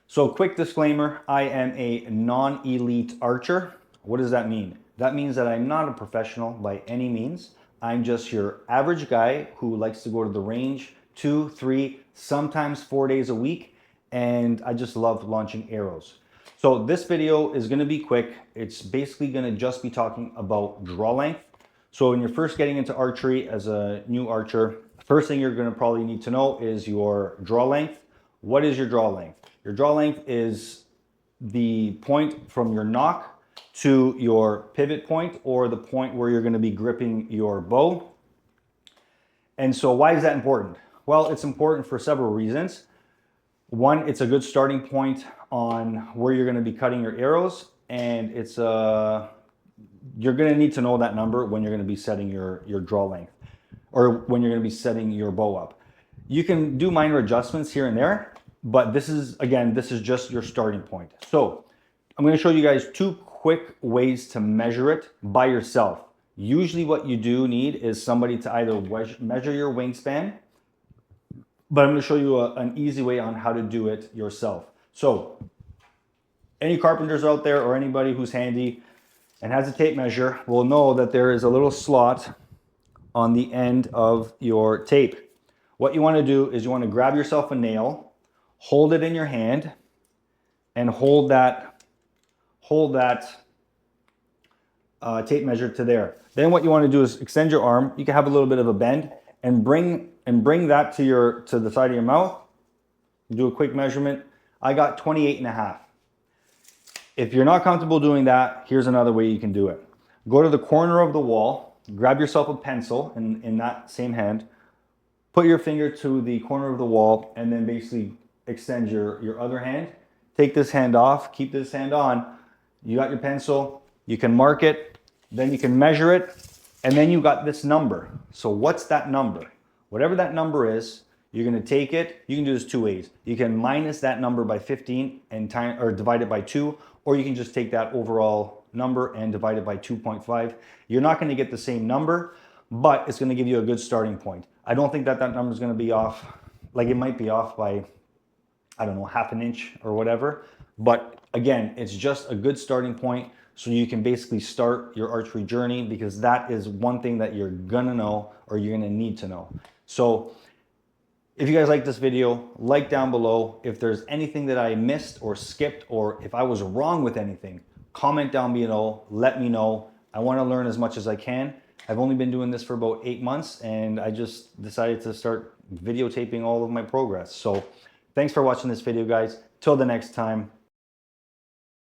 So quick disclaimer, I am a non-elite archer. What does that mean? That means that I'm not a professional by any means. I'm just your average guy who likes to go to the range 2, 3, sometimes 4 days a week, and I just love launching arrows. So this video is gonna be quick. It's basically gonna just be talking about draw length. So when you're first getting into archery as a new archer, the first thing you're gonna probably need to know is your draw length. What is your draw length? Your draw length is the point from your nock to your pivot point, or the point where you're gonna be gripping your bow. And so why is that important? Well, it's important for several reasons. One, it's a good starting point on where you're gonna be cutting your arrows, and you're gonna need to know that number when you're gonna be setting your draw length, or when you're gonna be setting your bow up. You can do minor adjustments here and there, but this is just your starting point. So I'm gonna show you guys two quick ways to measure it by yourself. Usually what you do need is somebody to either measure your wingspan, but I'm gonna show you an easy way on how to do it yourself. So any carpenters out there or anybody who's handy and has a tape measure will know that there is a little slot on the end of your tape. What you want to do is you want to grab yourself a nail, hold it in your hand, and hold that tape measure to there. Then what you want to do is extend your arm. You can have a little bit of a bend and bring that to the side of your mouth. Do a quick measurement. I got 28.5. If you're not comfortable doing that, here's another way you can do it. Go to the corner of the wall, grab yourself a pencil in that same hand, put your finger to the corner of the wall, and then basically extend your other hand. Take this hand off, keep this hand on. You got your pencil, you can mark it, then you can measure it, and then you got this number. So what's that number? Whatever that number is, you're gonna take it. You can do this two ways. You can minus that number by 15 and divide it by 2, or you can just take that overall number and divide it by 2.5. You're not gonna get the same number, but it's gonna give you a good starting point. I don't think that number is gonna be off. Like, it might be off by, I don't know, half an inch or whatever. But again, it's just a good starting point so you can basically start your archery journey, because that is one thing that you're gonna know, or you're gonna need to know. So if you guys like this video, like down below. If there's anything that I missed or skipped, or if I was wrong with anything, comment down below, let me know. I wanna learn as much as I can. I've only been doing this for about 8 months, and I just decided to start videotaping all of my progress. So thanks for watching this video, guys. Till the next time,